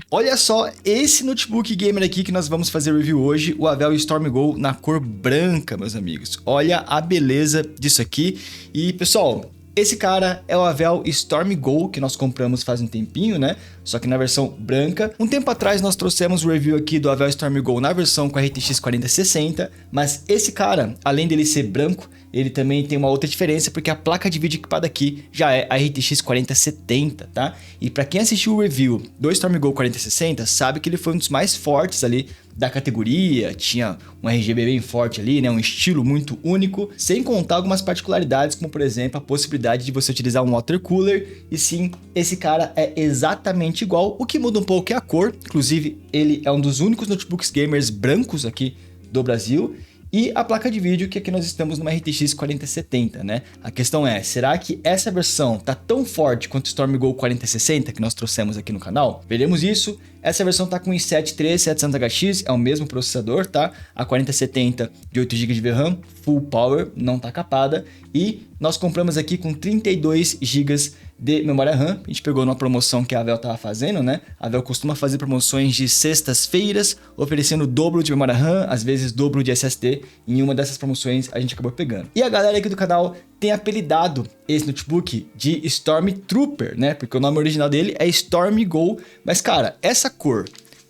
Olha só esse notebook gamer aqui que nós vamos fazer review hoje, o Avel Storm Go na cor branca, meus amigos. Olha a beleza disso aqui. E pessoal, esse cara é o Avel Storm Go que nós compramos faz um tempinho, né? Só que na versão branca. Um tempo atrás nós trouxemos o review aqui do Avel Storm Go na versão com a RTX 4060, mas esse cara, além dele ser branco, ele também tem uma outra diferença, porque a placa de vídeo equipada aqui já é a RTX 4070, tá? E para quem assistiu o review do Storm Go 4060, sabe que ele foi um dos mais fortes ali da categoria, tinha um RGB bem forte ali, né? Um estilo muito único, sem contar algumas particularidades, como por exemplo a possibilidade de você utilizar um water cooler. E sim, esse cara é exatamente igual, o que muda um pouco é a cor. Inclusive, ele é um dos únicos notebooks gamers brancos aqui do Brasil. E a placa de vídeo, que aqui nós estamos numa RTX 4070, né? A questão é, será que essa versão tá tão forte quanto o Storm Go 4060 que nós trouxemos aqui no canal? Veremos isso. Essa versão tá com i7 3700HX, é o mesmo processador, tá? A 4070 de 8GB de VRAM, full power, não tá capada. E nós compramos aqui com 32GB de memória RAM. A gente pegou numa promoção que a Avel tava fazendo, né? A Avel costuma fazer promoções de sextas-feiras, oferecendo o dobro de memória RAM, às vezes dobro de SSD. Em uma dessas promoções a gente acabou pegando. E a galera aqui do canal tem apelidado esse notebook de Stormtrooper, né? Porque o nome original dele é Storm Go. Mas, cara, essa cor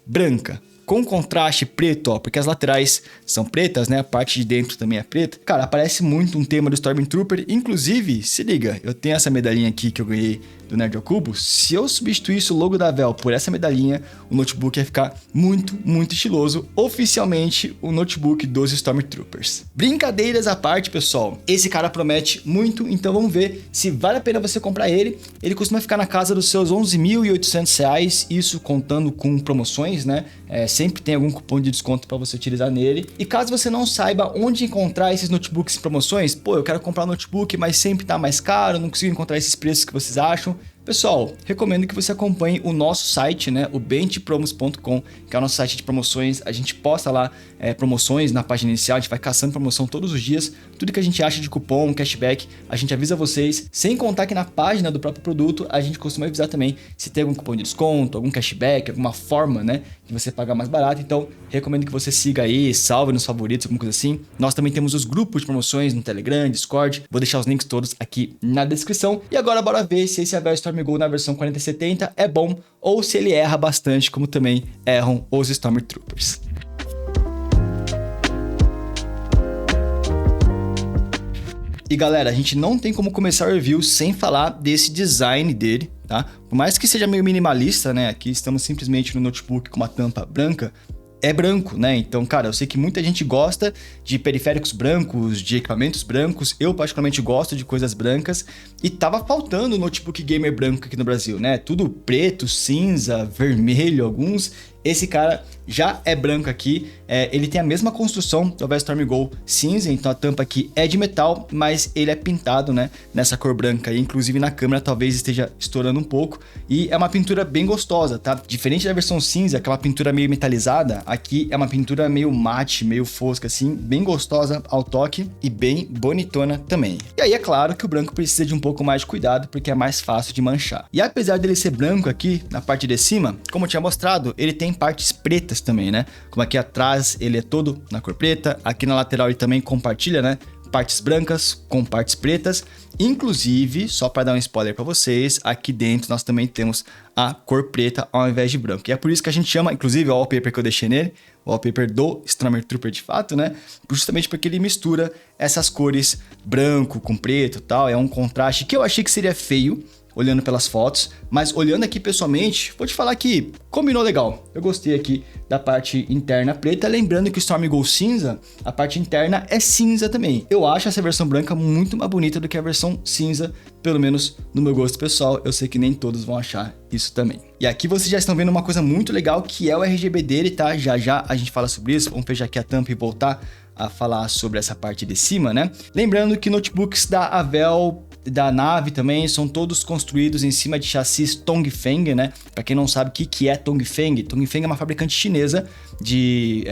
branca com contraste preto, ó, porque as laterais são pretas, né? A parte de dentro também é preta. Cara, parece muito um tema do Stormtrooper. Inclusive, se liga, eu tenho essa medalhinha aqui que eu ganhei do Nerd ao Cubo. Se eu substituísse o logo da Avel por essa medalhinha, o notebook ia ficar muito, muito estiloso. Oficialmente, o notebook dos Stormtroopers. Brincadeiras à parte, pessoal. Esse cara promete muito, então vamos ver se vale a pena você comprar ele. Ele costuma ficar na casa dos seus R$11.800, isso contando com promoções, né? Sempre tem algum cupom de desconto para você utilizar nele. E caso você não saiba onde encontrar esses notebooks em promoções, pô, eu quero comprar um notebook, mas sempre tá mais caro, não consigo encontrar esses preços que vocês acham. Pessoal, recomendo que você acompanhe o nosso site, né, o benchpromos.com, que é o nosso site de promoções. A gente posta lá promoções na página inicial, a gente vai caçando promoção todos os dias. Tudo que a gente acha de cupom, cashback, a gente avisa vocês. Sem contar que na página do próprio produto, a gente costuma avisar também se tem algum cupom de desconto, algum cashback, alguma forma, né, de você pagar mais barato. Então, recomendo que você siga aí, salve nos favoritos, alguma coisa assim. Nós também temos os grupos de promoções no Telegram, Discord. Vou deixar os links todos aqui na descrição. E agora, bora ver se esse Avel Storm Go na versão 4070 é bom ou se ele erra bastante, como também erram os Stormtroopers. E galera, a gente não tem como começar o review sem falar desse design dele, tá? Por mais que seja meio minimalista, né? Aqui estamos simplesmente no notebook com uma tampa branca. É branco, né? Então, cara, eu sei que muita gente gosta de periféricos brancos, de equipamentos brancos. Eu particularmente gosto de coisas brancas. E tava faltando notebook gamer branco aqui no Brasil, né? Tudo preto, cinza, vermelho, alguns. Esse cara já é branco aqui, ele tem a mesma construção do Avel Storm Go cinza, então a tampa aqui é de metal, mas ele é pintado, né, nessa cor branca, e inclusive na câmera talvez esteja estourando um pouco, e é uma pintura bem gostosa, tá? Diferente da versão cinza, aquela pintura meio metalizada, aqui é uma pintura meio mate, meio fosca assim, bem gostosa ao toque e bem bonitona também. E aí é claro que o branco precisa de um pouco mais de cuidado, porque é mais fácil de manchar. E apesar dele ser branco aqui, na parte de cima, como eu tinha mostrado, ele tem partes pretas também, né? Como aqui atrás ele é todo na cor preta, aqui na lateral ele também compartilha, né? Partes brancas com partes pretas. Inclusive, só para dar um spoiler para vocês, aqui dentro nós também temos a cor preta ao invés de branco. E é por isso que a gente chama, inclusive o wallpaper que eu deixei nele, o wallpaper do Stormtrooper de fato, né? Justamente porque ele mistura essas cores branco com preto e tal. É um contraste que eu achei que seria feio, olhando pelas fotos, mas olhando aqui pessoalmente, vou te falar que combinou legal. Eu gostei aqui da parte interna preta, lembrando que o Storm Go cinza, a parte interna é cinza também. Eu acho essa versão branca muito mais bonita do que a versão cinza, pelo menos no meu gosto pessoal. Eu sei que nem todos vão achar isso também. E aqui vocês já estão vendo uma coisa muito legal, que é o RGB dele, tá? Já já a gente fala sobre isso. Vamos fechar aqui a tampa e voltar a falar sobre essa parte de cima, né? Lembrando que notebooks da Avel, da nave também, são todos construídos em cima de chassis Tongfeng, né? Para quem não sabe o que é Tongfeng, Tongfeng é uma fabricante chinesa de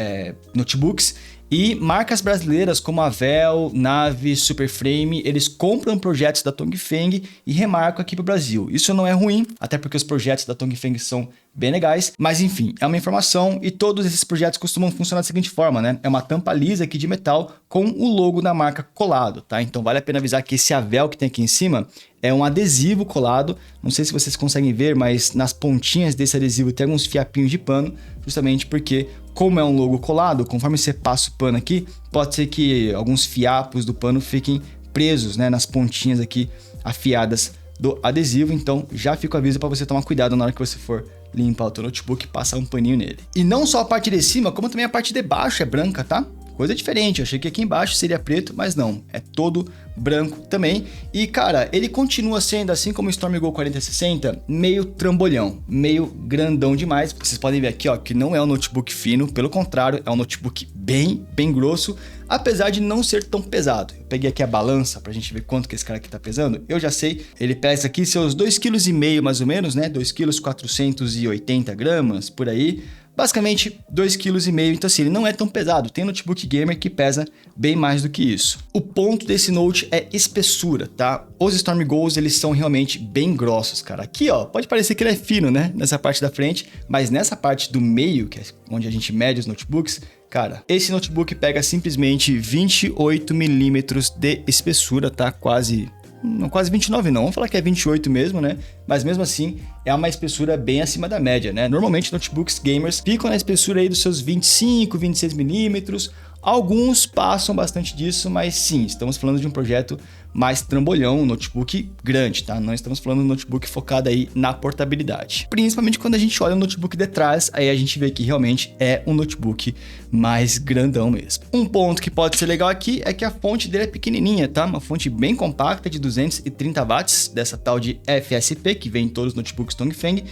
notebooks, E marcas brasileiras como a Vel, Nave, Superframe, eles compram projetos da Tongfeng e remarcam aqui para o Brasil. Isso não é ruim, até porque os projetos da Tongfeng são bem legais, mas enfim, é uma informação e todos esses projetos costumam funcionar da seguinte forma, né? É uma tampa lisa aqui de metal com o logo da marca colado, tá? Então vale a pena avisar que esse Avel que tem aqui em cima é um adesivo colado. Não sei se vocês conseguem ver, mas nas pontinhas desse adesivo tem alguns fiapinhos de pano, justamente porque, como é um logo colado, conforme você passa o pano aqui, pode ser que alguns fiapos do pano fiquem presos, né, nas pontinhas aqui afiadas do adesivo. Então já fica o aviso para você tomar cuidado na hora que você for limpar o teu notebook e passar um paninho nele. E não só a parte de cima, como também a parte de baixo é branca, tá? Coisa diferente, eu achei que aqui embaixo seria preto, mas não, é todo branco também. E cara, ele continua sendo, assim como o StormGo 4060, meio trambolhão, meio grandão demais. Vocês podem ver aqui, ó, que não é um notebook fino, pelo contrário, é um notebook bem grosso, apesar de não ser tão pesado. Eu peguei aqui a balança pra gente ver quanto que esse cara aqui tá pesando. Eu já sei, ele pesa aqui seus 2,5 kg mais ou menos, né? 2,480 kg, por aí. Basicamente 2,5 kg, então assim, ele não é tão pesado. Tem notebook gamer que pesa bem mais do que isso. O ponto desse Note é espessura, tá? Os StormGos, eles são realmente bem grossos, cara. Aqui, ó, pode parecer que ele é fino, né? Nessa parte da frente, mas nessa parte do meio, que é onde a gente mede os notebooks, cara, esse notebook pega simplesmente 28 milímetros de espessura, tá? Quase 29 não, vamos falar que é 28 mesmo, né? Mas mesmo assim, é uma espessura bem acima da média, né? Normalmente, notebooks gamers ficam na espessura aí dos seus 25, 26 milímetros. Alguns passam bastante disso, mas sim, estamos falando de um projeto mais trambolhão, um notebook grande, tá? Não estamos falando de um notebook focado aí na portabilidade. Principalmente quando a gente olha o notebook de trás, aí a gente vê que realmente é um notebook mais grandão mesmo. Um ponto que pode ser legal aqui é que a fonte dele é pequenininha, tá? Uma fonte bem compacta de 230 watts, dessa tal de FSP, que vem em todos os notebooks Tongfeng,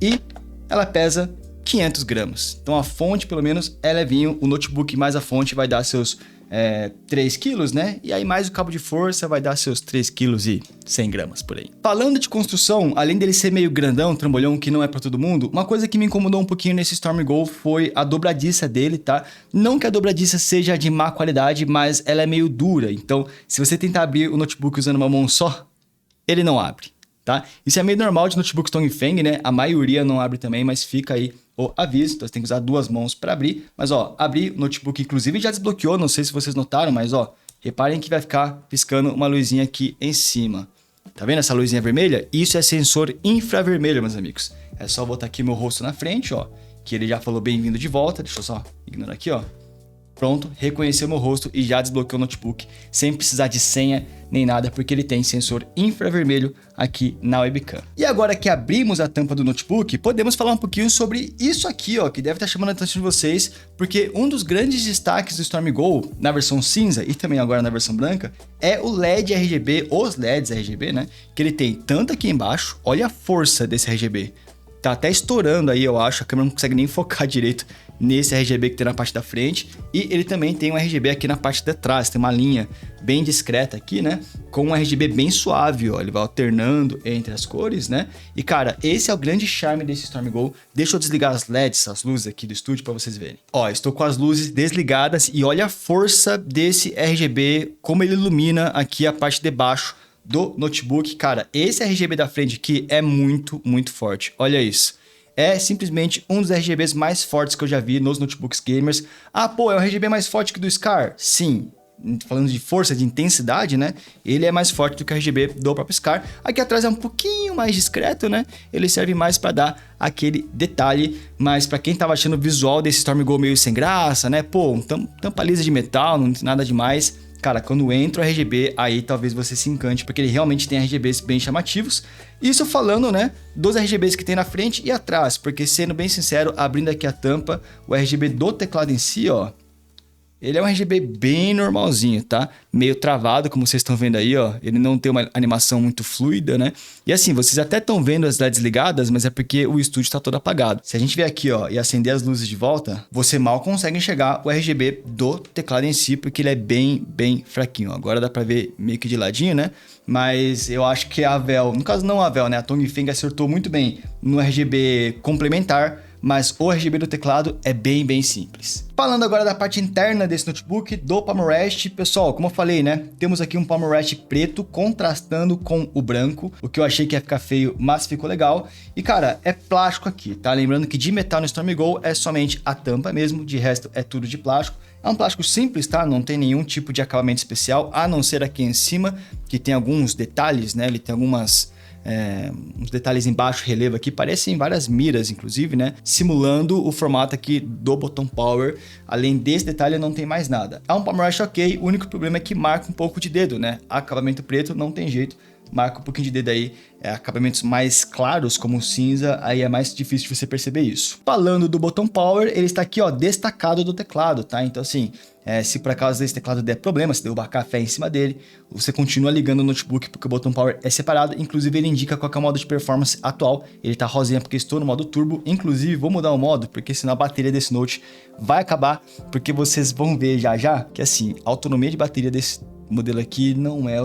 e ela pesa 500 gramas. Então a fonte, pelo menos, é levinho. O notebook mais a fonte vai dar seus 3 quilos, né? E aí mais o cabo de força vai dar seus 3 quilos e 100 gramas por aí. Falando de construção, além dele ser meio grandão, trambolhão, que não é para todo mundo, uma coisa que me incomodou um pouquinho nesse StormGo foi a dobradiça dele, tá? Não que a dobradiça seja de má qualidade, mas ela é meio dura. Então, se você tentar abrir o notebook usando uma mão só, ele não abre, tá? Isso é meio normal de notebooks Tongfeng, né? A maioria não abre também, mas fica aí o aviso. Então você tem que usar duas mãos para abrir. Mas ó, abrir o notebook inclusive já desbloqueou, não sei se vocês notaram, mas ó, reparem que vai ficar piscando uma luzinha aqui em cima. Tá vendo essa luzinha vermelha? Isso é sensor infravermelho, meus amigos. É só botar aqui meu rosto na frente, ó, que ele já falou bem-vindo de volta. Deixa eu só ignorar aqui, ó. Pronto, reconheceu meu rosto e já desbloqueou o notebook sem precisar de senha nem nada, porque ele tem sensor infravermelho aqui na webcam. E agora que abrimos a tampa do notebook, podemos falar um pouquinho sobre isso aqui, ó, que deve estar chamando a atenção de vocês, porque um dos grandes destaques do StormGo na versão cinza e também agora na versão branca é o LED RGB, os LEDs RGB, né? Que ele tem tanto aqui embaixo, olha a força desse RGB. Tá até estourando aí, eu acho, a câmera não consegue nem focar direito nesse RGB que tem na parte da frente. E ele também tem um RGB aqui na parte de trás, tem uma linha bem discreta aqui, né? Com um RGB bem suave, ó, ele vai alternando entre as cores, né? E cara, esse é o grande charme desse StormGo. Deixa eu desligar as LEDs, as luzes aqui do estúdio para vocês verem. Ó, estou com as luzes desligadas e olha a força desse RGB, como ele ilumina aqui a parte de baixo do notebook. Cara, esse RGB da frente aqui é muito forte. Olha isso. É simplesmente um dos RGBs mais fortes que eu já vi nos notebooks gamers. Ah, pô, é um RGB mais forte que o do Scar? Sim. Falando de força, de intensidade, né? Ele é mais forte do que o RGB do próprio Scar. Aqui atrás é um pouquinho mais discreto, né? Ele serve mais para dar aquele detalhe. Mas para quem tava achando o visual desse StormGo meio sem graça, né? Pô, tampa lisa de metal, não tem nada demais. Cara, quando entra o RGB, aí talvez você se encante, porque ele realmente tem RGBs bem chamativos. Isso falando, né, dos RGBs que tem na frente e atrás, porque sendo bem sincero, abrindo aqui a tampa, o RGB do teclado em si, ó, ele é um RGB bem normalzinho, tá? Meio travado, como vocês estão vendo aí, ó. Ele não tem uma animação muito fluida, né? E assim, vocês até estão vendo as LEDs ligadas, mas é porque o estúdio está todo apagado. Se a gente vier aqui, ó, e acender as luzes de volta, você mal consegue enxergar o RGB do teclado em si, porque ele é bem fraquinho. Agora dá pra ver meio que de ladinho, né? Mas eu acho que a Vel, no caso não a Vel, né? A Tongfeng acertou muito bem no RGB complementar, mas o RGB do teclado é bem simples. Falando agora da parte interna desse notebook, do palm rest, pessoal, como eu falei, né, temos aqui um palm rest preto contrastando com o branco, o que eu achei que ia ficar feio, mas ficou legal. E cara, é plástico aqui, tá? Lembrando que de metal no StormGo é somente a tampa mesmo, de resto é tudo de plástico. É um plástico simples, tá? Não tem nenhum tipo de acabamento especial, a não ser aqui em cima, que tem alguns detalhes, né? Ele tem algumas... uns detalhes embaixo, relevo aqui, parecem várias miras, inclusive, né? Simulando o formato aqui do botão Power. Além desse detalhe, não tem mais nada. É um palm rest ok, o único problema é que marca um pouco de dedo, né? Acabamento preto, não tem jeito. Marca um pouquinho de dedo aí, acabamentos mais claros, como o cinza, aí é mais difícil de você perceber isso. Falando do botão Power, ele está aqui, ó, destacado do teclado, tá? Então, assim, se por acaso esse teclado der problema, se derrubar café em cima dele, você continua ligando o notebook porque o botão Power é separado. Inclusive, ele indica qual é o modo de performance atual. Ele tá rosinha porque estou no modo turbo. Inclusive, vou mudar o modo, porque senão a bateria desse note vai acabar, porque vocês vão ver já que, assim, a autonomia de bateria desse modelo aqui não é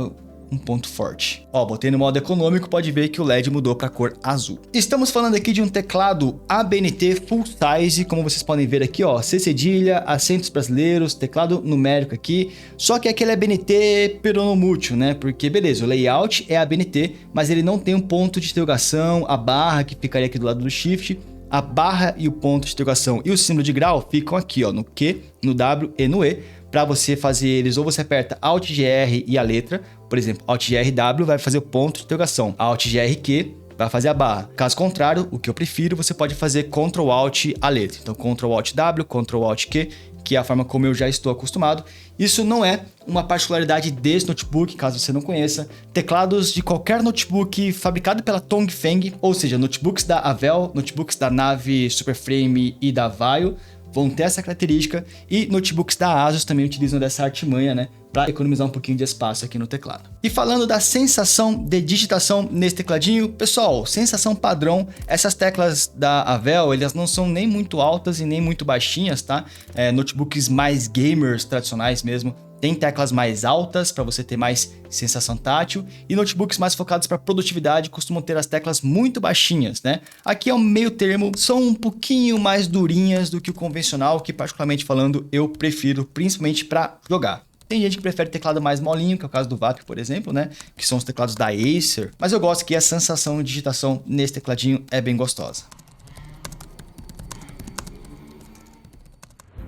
um ponto forte. Ó, botei no modo econômico, pode ver que o LED mudou para cor azul. Estamos falando aqui de um teclado ABNT full size, como vocês podem ver aqui, ó, C cedilha, acentos brasileiros, teclado numérico aqui, só que aquele ABNT peronomútil, né? Porque beleza, o layout é ABNT, mas ele não tem um ponto de interrogação, a barra que ficaria aqui do lado do shift. A barra e o ponto de interrogação e o símbolo de grau ficam aqui, ó, no Q, no W e no E. Para você fazer eles, ou você aperta Alt GR e a letra, por exemplo, Alt GR W vai fazer o ponto de interrogação, Alt GR Q vai fazer a barra. Caso contrário, o que eu prefiro, você pode fazer Ctrl Alt a letra. Então, Ctrl Alt W, Ctrl Alt Q, que é a forma como eu já estou acostumado. Isso não é uma particularidade desse notebook, caso você não conheça. Teclados de qualquer notebook fabricado pela Tongfeng, ou seja, notebooks da Avel, notebooks da Nave Superframe e da Vaio, vão ter essa característica, e notebooks da Asus também utilizam dessa artimanha, né, para economizar um pouquinho de espaço aqui no teclado. E falando da sensação de digitação nesse tecladinho, pessoal, sensação padrão, essas teclas da Avel, elas não são nem muito altas e nem muito baixinhas, tá? Notebooks mais gamers tradicionais mesmo, tem teclas mais altas para você ter mais sensação tátil, e notebooks mais focados para produtividade costumam ter as teclas muito baixinhas, né? Aqui é um meio termo, são um pouquinho mais durinhas do que o convencional, que particularmente falando eu prefiro, principalmente para jogar. Tem gente que prefere teclado mais molinho, que é o caso do VAP, por exemplo, né? Que são os teclados da Acer, mas eu gosto que a sensação de digitação nesse tecladinho é bem gostosa.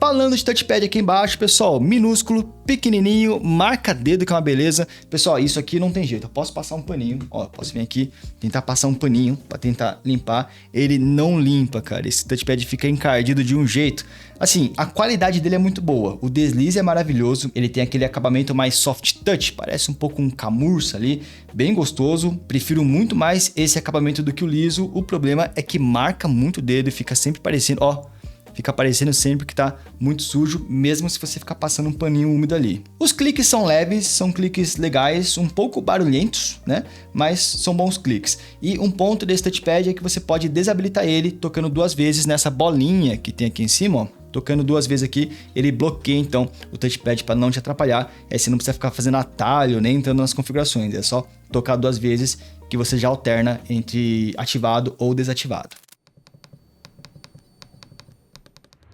Falando de touchpad aqui embaixo, pessoal, minúsculo, pequenininho, marca dedo, que é uma beleza. Pessoal, isso aqui não tem jeito, eu posso passar um paninho, ó, posso vir aqui, tentar passar um paninho para tentar limpar. Ele não limpa, cara, esse touchpad fica encardido de um jeito. Assim, a qualidade dele é muito boa, o deslize é maravilhoso, ele tem aquele acabamento mais soft touch, parece um pouco um camurça ali, bem gostoso. Prefiro muito mais esse acabamento do que o liso. O problema é que marca muito o dedo e fica sempre parecendo, ó, fica aparecendo sempre que tá muito sujo, mesmo se você ficar passando um paninho úmido ali. Os cliques são leves, são cliques legais, um pouco barulhentos, né? Mas são bons cliques. E um ponto desse touchpad é que você pode desabilitar ele tocando 2 vezes nessa bolinha que tem aqui em cima, ó. Tocando 2 vezes aqui, ele bloqueia então o touchpad para não te atrapalhar. Aí você não precisa ficar fazendo atalho, nem entrando nas configurações. É só tocar 2 vezes que você já alterna entre ativado ou desativado.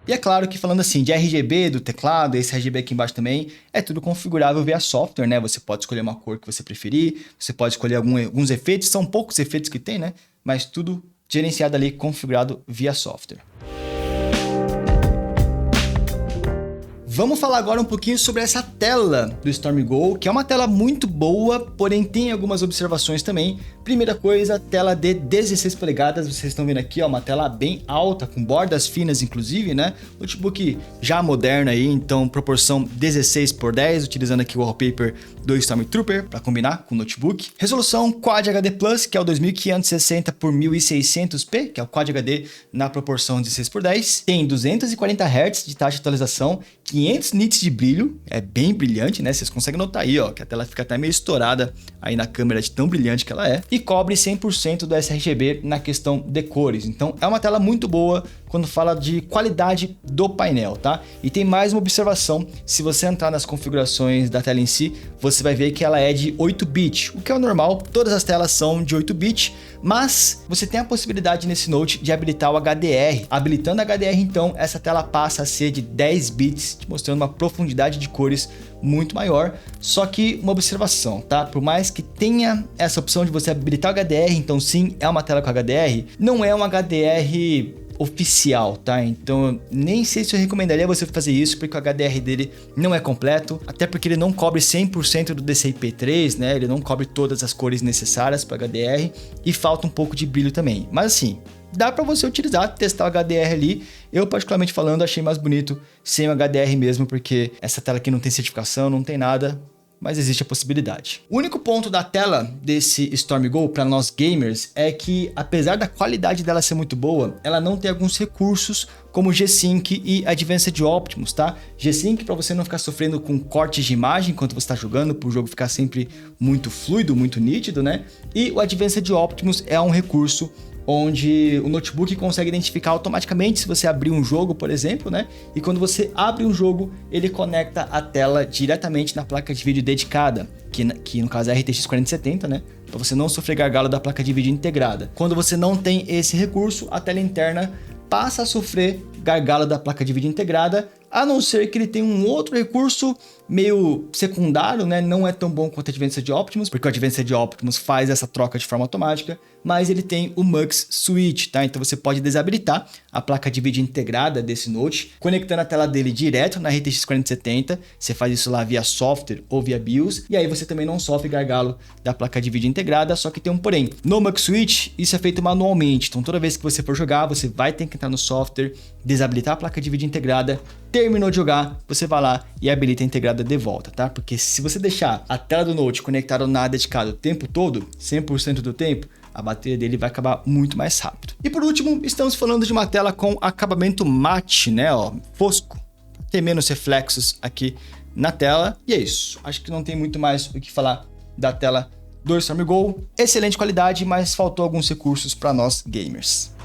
E é claro que falando assim de RGB do teclado, esse RGB aqui embaixo também, é tudo configurável via software, né? Você pode escolher uma cor que você preferir, você pode escolher alguns efeitos, são poucos efeitos que tem, né? Mas tudo gerenciado ali, configurado via software. Vamos falar agora um pouquinho sobre essa tela do StormGo, que é uma tela muito boa, porém tem algumas observações também. Primeira coisa, tela de 16 polegadas, vocês estão vendo aqui, ó, uma tela bem alta, com bordas finas inclusive, né? Notebook já moderno aí, então proporção 16:10, utilizando aqui o wallpaper do Stormtrooper para combinar com o notebook. Resolução Quad HD Plus, que é o 2560 por 1600p, que é o Quad HD na proporção 16:10. Tem 240 Hz de taxa de atualização, 500 500 nits de brilho, é bem brilhante, né? Vocês conseguem notar aí, ó, que a tela fica até meio estourada aí na câmera de tão brilhante que ela é. E cobre 100% do sRGB na questão de cores. Então é uma tela muito boa quando fala de qualidade do painel, tá? E tem mais uma observação, se você entrar nas configurações da tela em si, você vai ver que ela é de 8-bit, o que é o normal, todas as telas são de 8-bit, mas você tem a possibilidade nesse Note de habilitar o HDR. Habilitando HDR, então, essa tela passa a ser de 10 bits, te mostrando uma profundidade de cores muito maior. Só que uma observação, tá? Por mais que tenha essa opção de você habilitar o HDR, então sim, é uma tela com HDR, não é um HDR oficial, tá? Então nem sei se eu recomendaria você fazer isso, porque o HDR dele não é completo, até porque ele não cobre 100% do DCI-P3, né? Ele não cobre todas as cores necessárias para HDR e falta um pouco de brilho também. Mas assim, dá para você utilizar, testar o HDR ali. Eu, particularmente falando, achei mais bonito sem o HDR mesmo, porque essa tela aqui não tem certificação, não tem nada, mas existe a possibilidade. O único ponto da tela desse Storm Go para nós gamers é que, apesar da qualidade dela ser muito boa, ela não tem alguns recursos como G-Sync e Advanced Optimus, tá? G-Sync para você não ficar sofrendo com cortes de imagem enquanto você está jogando, para o jogo ficar sempre muito fluido, muito nítido, né? E o Advanced Optimus é um recurso onde o notebook consegue identificar automaticamente se você abrir um jogo, por exemplo, né? E quando você abre um jogo, ele conecta a tela diretamente na placa de vídeo dedicada, que no caso é a RTX 4070, né? Para você não sofrer gargalo da placa de vídeo integrada. Quando você não tem esse recurso, a tela interna passa a sofrer gargalo da placa de vídeo integrada, a não ser que ele tenha um outro recurso meio secundário, né? Não é tão bom quanto o Advanced Optimus, porque o Advanced Optimus faz essa troca de forma automática, mas ele tem o Mux Switch, tá? Então você pode desabilitar a placa de vídeo integrada desse Note, conectando a tela dele direto na RTX 4070, você faz isso lá via software ou via BIOS, e aí você também não sofre gargalo da placa de vídeo integrada, só que tem um porém. No Mux Switch, isso é feito manualmente, então toda vez que você for jogar, você vai ter que entrar no software, desabilitar a placa de vídeo integrada, terminou de jogar, você vai lá e habilita a integrada de volta, tá? Porque se você deixar a tela do Note conectada na dedicada o tempo todo, 100% do tempo, a bateria dele vai acabar muito mais rápido. E por último, estamos falando de uma tela com acabamento mate, né? Ó, fosco. Tem menos reflexos aqui na tela. E é isso. Acho que não tem muito mais o que falar da tela do Storm Go. Excelente qualidade, mas faltou alguns recursos para nós gamers.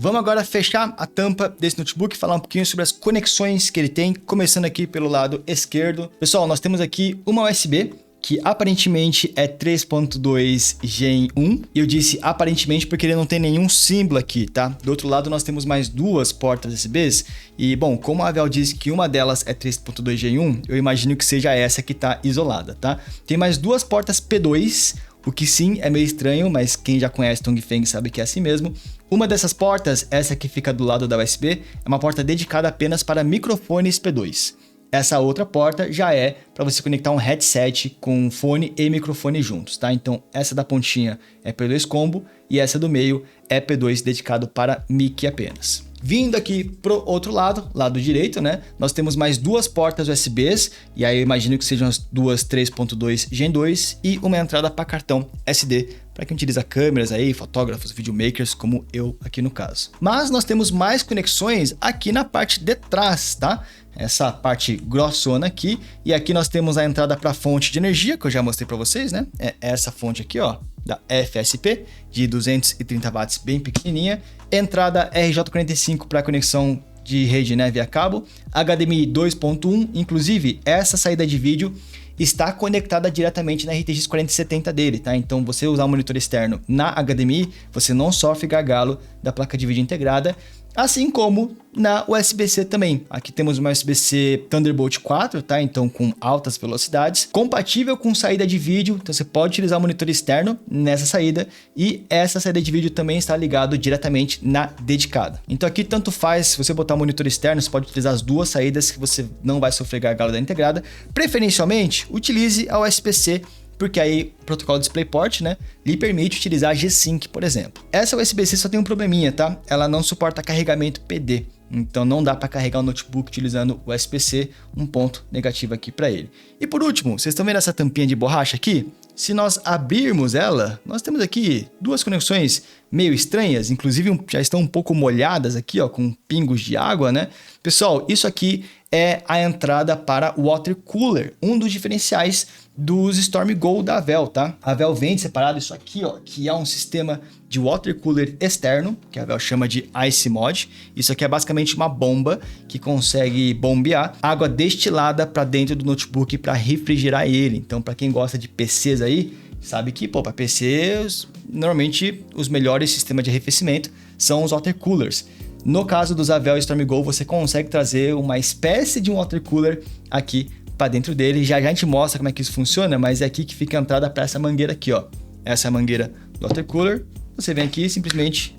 Vamos agora fechar a tampa desse notebook e falar um pouquinho sobre as conexões que ele tem, começando aqui pelo lado esquerdo. Pessoal, nós temos aqui uma USB, que aparentemente é 3.2 Gen 1. E eu disse aparentemente porque ele não tem nenhum símbolo aqui, tá? Do outro lado nós temos mais duas portas USBs. E bom, como a Avel disse que uma delas é 3.2 Gen 1, eu imagino que seja essa que tá isolada, tá? Tem mais duas portas P2, o que sim é meio estranho, mas quem já conhece Tongfeng sabe que é assim mesmo. Uma dessas portas, essa que fica do lado da USB, é uma porta dedicada apenas para microfones P2. Essa outra porta já é para você conectar um headset com fone e microfone juntos, tá? Então essa da pontinha é P2 combo e essa do meio é P2 dedicado para mic apenas. Vindo aqui pro outro lado, lado direito, né? Nós temos mais duas portas USBs, e aí eu imagino que sejam as duas 3.2 Gen 2 e uma entrada para cartão SD, para quem utiliza câmeras aí, fotógrafos, videomakers, como eu aqui no caso. Mas nós temos mais conexões aqui na parte de trás, tá? Essa parte grossona aqui, e aqui nós temos a entrada para fonte de energia, que eu já mostrei para vocês, né? É essa fonte aqui, ó, da FSP, de 230 watts, bem pequenininha. Entrada RJ45 para conexão de rede, né, via cabo. HDMI 2.1, inclusive essa saída de vídeo está conectada diretamente na RTX 4070 dele, tá? Então você usar um monitor externo na HDMI, você não sofre gargalo da placa de vídeo integrada, assim como na USB-C também. Aqui temos uma USB-C Thunderbolt 4, tá? Então com altas velocidades, compatível com saída de vídeo, então você pode utilizar o monitor externo nessa saída, e essa saída de vídeo também está ligado diretamente na dedicada. Então aqui tanto faz, se você botar o monitor externo, você pode utilizar as duas saídas que você não vai sofrer gargalo da integrada. Preferencialmente, utilize a USB-C, porque aí o protocolo DisplayPort, né, lhe permite utilizar G-Sync, por exemplo. Essa USB-C só tem um probleminha, tá? Ela não suporta carregamento PD, então não dá para carregar o notebook utilizando o USB-C, um ponto negativo aqui para ele. E por último, vocês estão vendo essa tampinha de borracha aqui? se nós abrirmos ela, nós temos aqui duas conexões meio estranhas, inclusive já estão um pouco molhadas aqui, ó, com pingos de água, né? Pessoal, isso aqui é a entrada para o water cooler, um dos diferenciais dos StormGo da Avel, tá? A Avel vende separado isso aqui, ó, que é um sistema de water cooler externo, que a Avel chama de Ice Mod. Isso aqui é basicamente uma bomba que consegue bombear água destilada para dentro do notebook para refrigerar ele. Então, para quem gosta de PCs aí, sabe que, pô, para PCs, normalmente os melhores sistemas de arrefecimento são os water coolers. No caso dos Avel e StormGo, você consegue trazer uma espécie de um water cooler aqui para dentro dele. Já a gente mostra como é que isso funciona, mas é aqui que fica a entrada para essa mangueira aqui, ó. Essa é a mangueira do water cooler. Você vem aqui e simplesmente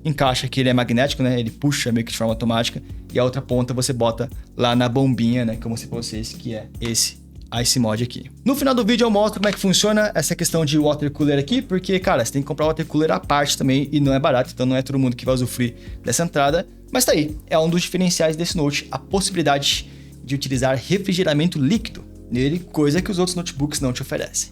encaixa aqui, ele é magnético, né? Ele puxa meio que de forma automática. E a outra ponta você bota lá na bombinha, né? Que eu mostrei para vocês, que é esse Ice Mod aqui. No final do vídeo eu mostro como é que funciona essa questão de water cooler aqui, porque, cara, você tem que comprar water cooler à parte também e não é barato, então não é todo mundo que vai usufruir dessa entrada. Mas tá aí, é um dos diferenciais desse Note, a possibilidade de utilizar refrigeramento líquido nele, coisa que os outros notebooks não te oferecem.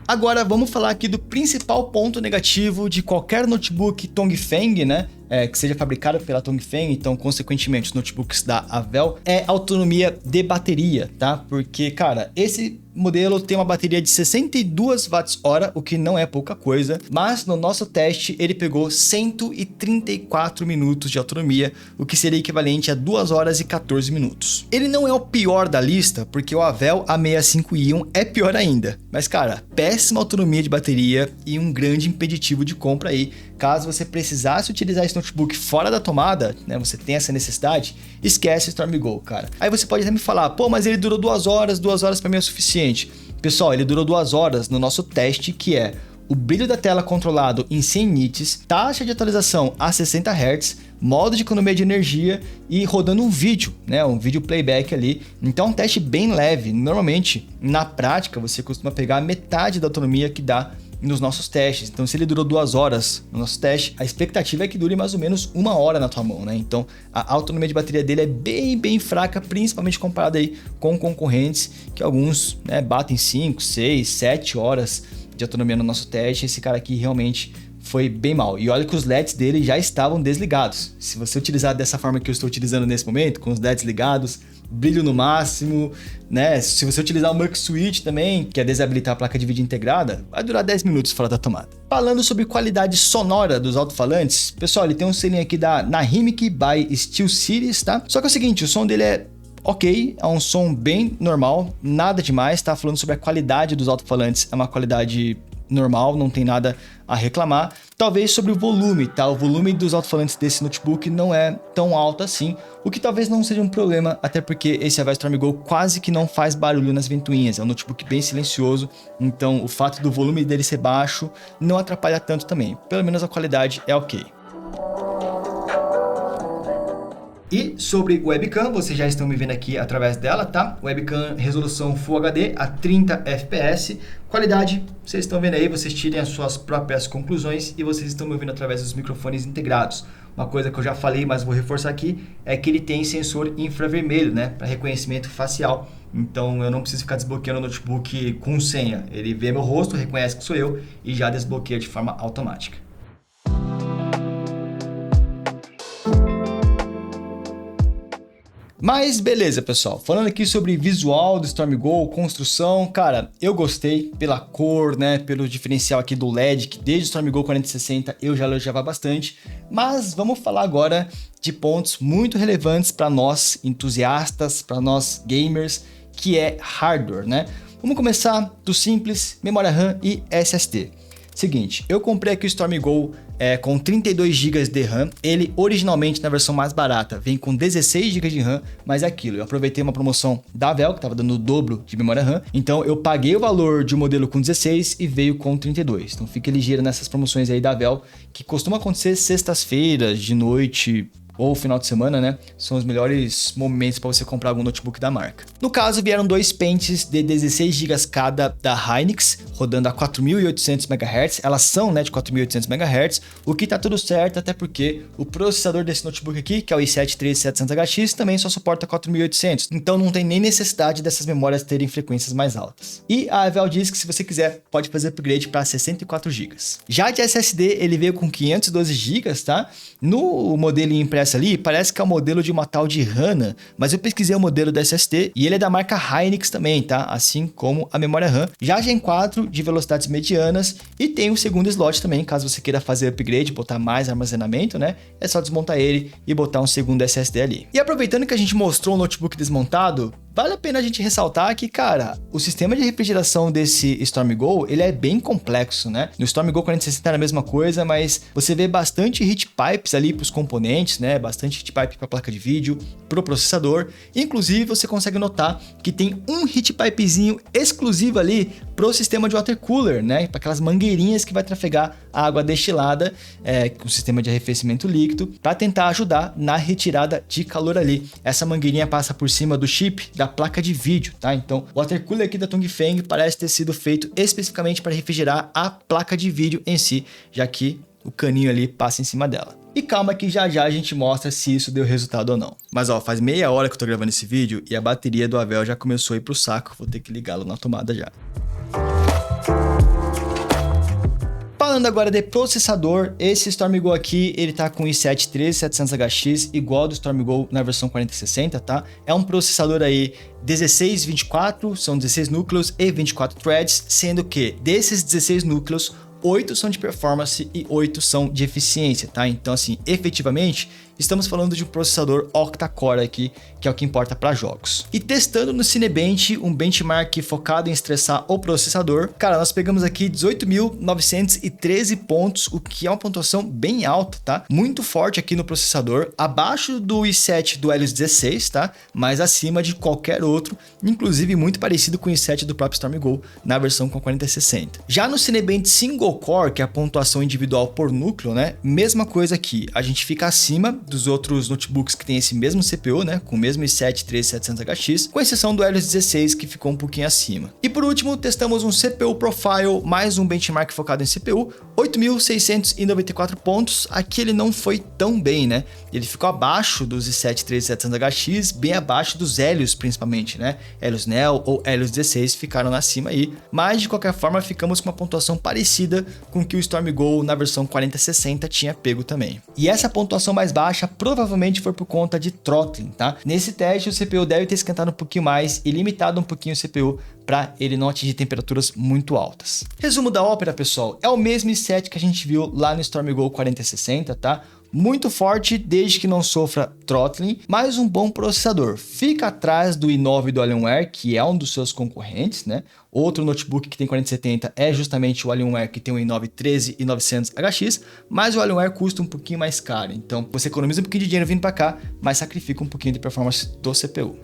Agora vamos falar aqui do principal ponto negativo de qualquer notebook Tongfeng, né? Que seja fabricado pela Tongfeng, então consequentemente os notebooks da Avel, é a autonomia de bateria, tá? Porque, cara, esse modelo tem uma bateria de 62 Wh, o que não é pouca coisa, mas no nosso teste ele pegou 134 minutos de autonomia, o que seria equivalente a 2 horas e 14 minutos. Ele não é o pior da lista, porque o Avel A65 Ion é pior ainda, mas, cara, péssima autonomia de bateria e um grande impeditivo de compra aí. Caso você precisasse utilizar esse notebook fora da tomada, né, você tem essa necessidade, esquece o StormGo, cara. Aí você pode até me falar, pô, mas ele durou 2 horas para mim é o suficiente. Pessoal, ele durou 2 horas no nosso teste, que é o brilho da tela controlado em 100 nits, taxa de atualização a 60 Hz, modo de economia de energia e rodando um vídeo, né, um vídeo playback ali. Então é um teste bem leve. Normalmente, na prática, você costuma pegar metade da autonomia que dá nos nossos testes. Então, se ele durou 2 horas no nosso teste, a expectativa é que dure mais ou menos 1 hora na tua mão, né? Então, a autonomia de bateria dele é bem fraca, principalmente comparado aí com concorrentes, que alguns, né, batem 5, 6, 7 horas de autonomia no nosso teste. Esse cara aqui realmente foi bem mal. E olha que os LEDs dele já estavam desligados. Se você utilizar dessa forma que eu estou utilizando nesse momento, com os LEDs ligados, brilho no máximo, né? Se você utilizar o Mux Switch também, que é desabilitar a placa de vídeo integrada, vai durar 10 minutos fora da tomada. Falando sobre qualidade sonora dos alto-falantes, pessoal, ele tem um selinho aqui da Nahimic by SteelSeries, tá? Só que é o seguinte, o som dele é ok, é um som bem normal, nada demais, tá? Falando sobre a qualidade dos alto-falantes, é uma qualidade normal, não tem nada a reclamar. Talvez sobre o volume, tá? O volume dos alto-falantes desse notebook não é tão alto assim, o que talvez não seja um problema, até porque esse Avel StormGo quase que não faz barulho nas ventoinhas, é um notebook bem silencioso, então o fato do volume dele ser baixo não atrapalha tanto também, pelo menos a qualidade é ok. E sobre o webcam, vocês já estão me vendo aqui através dela, tá? Webcam resolução Full HD a 30 fps. Qualidade, vocês estão vendo aí, vocês tirem as suas próprias conclusões e vocês estão me ouvindo através dos microfones integrados. Uma coisa que eu já falei, mas vou reforçar aqui, é que ele tem sensor infravermelho, né? Para reconhecimento facial. Então eu não preciso ficar desbloqueando o notebook com senha. Ele vê meu rosto, reconhece que sou eu e já desbloqueia de forma automática. Mas beleza, pessoal, falando aqui sobre visual do StormGo, construção, cara, eu gostei pela cor, né, pelo diferencial aqui do LED, que desde o StormGo 4060 eu já elogiava bastante, mas vamos falar agora de pontos muito relevantes para nós entusiastas, para nós gamers, que é hardware, né? Vamos começar do simples, memória RAM e SSD. Seguinte, eu comprei aqui o StormGo com 32 GB de RAM, ele originalmente na versão mais barata vem com 16 GB de RAM, mas é aquilo, eu aproveitei uma promoção da Avel que estava dando o dobro de memória RAM, então eu paguei o valor de um modelo com 16 e veio com 32, então fique ligeiro nessas promoções aí da Avel, que costuma acontecer sextas-feiras de noite, ou final de semana, né? São os melhores momentos para você comprar algum notebook da marca. No caso, vieram dois pentes de 16 GB cada da Hynix, rodando a 4.800 MHz. Elas são, né, de 4.800 MHz, o que tá tudo certo, até porque o processador desse notebook aqui, que é o i7-13700HX, também só suporta 4.800. Então não tem nem necessidade dessas memórias terem frequências mais altas. E a Avel diz que se você quiser, pode fazer upgrade para 64 GB. Já de SSD, ele veio com 512 GB, tá? No modelo impresso ali, parece que é o modelo de uma tal de HANA, mas eu pesquisei o modelo da SSD e ele é da marca Hynix também, tá? Assim como a memória RAM. Já Gen 4 de velocidades medianas e tem o segundo slot também, caso você queira fazer upgrade, botar mais armazenamento, né? É só desmontar ele e botar um segundo SSD ali. E aproveitando que a gente mostrou o notebook desmontado, vale a pena a gente ressaltar que, cara, o sistema de refrigeração desse StormGo, ele é bem complexo, né? No StormGo 4060 era a mesma coisa, mas você vê bastante heat pipes ali para os componentes, né? Bastante heat pipe para a placa de vídeo, para o processador. Inclusive, você consegue notar que tem um heat pipezinho exclusivo ali para o sistema de water cooler, né? Para aquelas mangueirinhas que vai trafegar a água destilada com o sistema de arrefecimento líquido, para tentar ajudar na retirada de calor ali. Essa mangueirinha passa por cima do chip da placa de vídeo, tá? Então, o water cooler aqui da Tongfeng parece ter sido feito especificamente para refrigerar a placa de vídeo em si, já que o caninho ali passa em cima dela. E calma que já já a gente mostra se isso deu resultado ou não. Mas ó, faz meia hora que eu tô gravando esse vídeo e a bateria do Avel já começou a ir pro saco, vou ter que ligá-lo na tomada já. Falando agora de processador, esse StormGo aqui, ele tá com i7-13700HX, igual ao do StormGo na versão 4060, tá? É um processador aí 1624, são 16 núcleos e 24 threads, sendo que desses 16 núcleos, 8 são de performance e 8 são de eficiência, tá? Então, assim, efetivamente, estamos falando de um processador octa-core aqui, que é o que importa para jogos. E testando no Cinebench, um benchmark focado em estressar o processador, cara, nós pegamos aqui 18.913 pontos, o que é uma pontuação bem alta, tá? Muito forte aqui no processador, abaixo do i7 do Helios 16, tá? Mas acima de qualquer outro, inclusive muito parecido com o i7 do próprio StormGo na versão com 4060. Já no Cinebench Single Core, que é a pontuação individual por núcleo, né? Mesma coisa aqui, a gente fica acima dos outros notebooks que tem esse mesmo CPU, né, com o mesmo i7-13700HX, com exceção do Helios 16 que ficou um pouquinho acima. E por último, testamos um CPU Profile, mais um benchmark focado em CPU, 8.694 pontos. Aqui ele não foi tão bem, né, ele ficou abaixo dos i7-13700HX, bem abaixo dos Helios principalmente, né, Helios Neo ou Helios 16 ficaram acima aí, mas de qualquer forma ficamos com uma pontuação parecida com o que o StormGo na versão 4060 tinha pego também. E essa pontuação mais baixa provavelmente foi por conta de throttling, tá? Nesse teste o CPU deve ter esquentado um pouquinho mais e limitado um pouquinho o CPU para ele não atingir temperaturas muito altas. Resumo da ópera, pessoal, é o mesmo i7 que a gente viu lá no StormGo 4060, tá? Muito forte desde que não sofra throttling, mas um bom processador. Fica atrás do i9 do Alienware, que é um dos seus concorrentes, né? Outro notebook que tem 4070 é justamente o Alienware, que tem o i9 13900HX, mas o Alienware custa um pouquinho mais caro. Então você economiza um pouquinho de dinheiro vindo para cá, mas sacrifica um pouquinho de performance do CPU.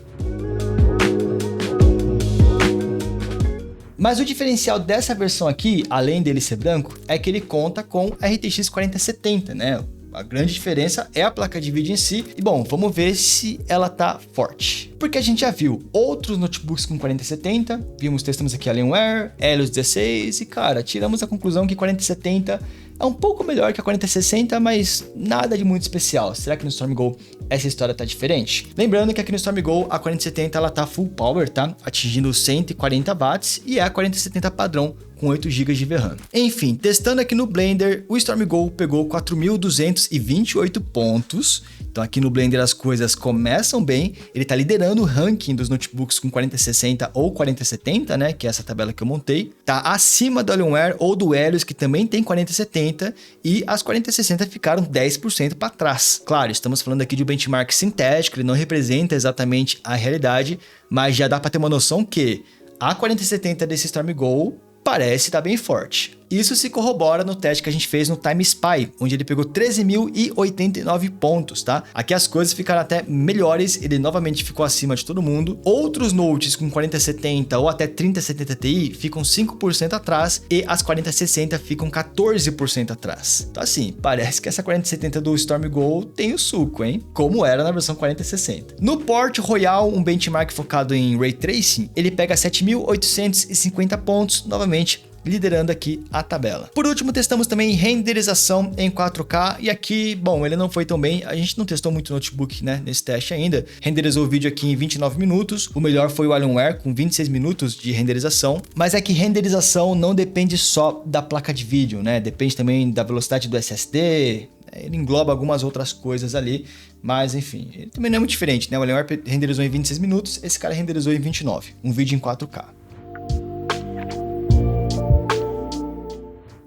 Mas o diferencial dessa versão aqui, além dele ser branco, é que ele conta com RTX 4070, né? A grande diferença é a placa de vídeo em si. E bom, vamos ver se ela tá forte. Porque a gente já viu outros notebooks com 4070, testamos aqui Alienware, Helios 16 e cara, tiramos a conclusão que 4070 é um pouco melhor que a 4060, mas nada de muito especial. Será que no StormGo essa história tá diferente? Lembrando que aqui no StormGo a 4070 ela tá full power, tá? Atingindo 140 watts e é a 4070 padrão com 8 GB de VRAM. Enfim, testando aqui no Blender, o StormGo pegou 4.228 pontos. Então aqui no Blender as coisas começam bem. Ele tá liderando o ranking dos notebooks com 4060 ou 4070, né? Que é essa tabela que eu montei. Tá acima do Alienware ou do Helios, que também tem 4070, e as 4060 ficaram 10% para trás. Claro, estamos falando aqui de um benchmark sintético, ele não representa exatamente a realidade, mas já dá para ter uma noção que a 4070 desse StormGo parece estar bem forte. Isso se corrobora no teste que a gente fez no Time Spy, onde ele pegou 13.089 pontos, tá? Aqui as coisas ficaram até melhores, ele novamente ficou acima de todo mundo. Outros notes com 4070 ou até 3070 Ti ficam 5% atrás e as 4060 ficam 14% atrás. Então assim, parece que essa 4070 do Storm Go tem o suco, hein? Como era na versão 4060. No Port Royal, um benchmark focado em Ray Tracing, ele pega 7.850 pontos, novamente liderando aqui a tabela. Por último, testamos também renderização em 4K e aqui, bom, ele não foi tão bem, a gente não testou muito notebook, né, nesse teste ainda. Renderizou o vídeo aqui em 29 minutos, o melhor foi o Alienware com 26 minutos de renderização, mas é que renderização não depende só da placa de vídeo, né, depende também da velocidade do SSD, ele engloba algumas outras coisas ali, mas enfim, ele também não é muito diferente, né, o Alienware renderizou em 26 minutos, esse cara renderizou em 29, um vídeo em 4K.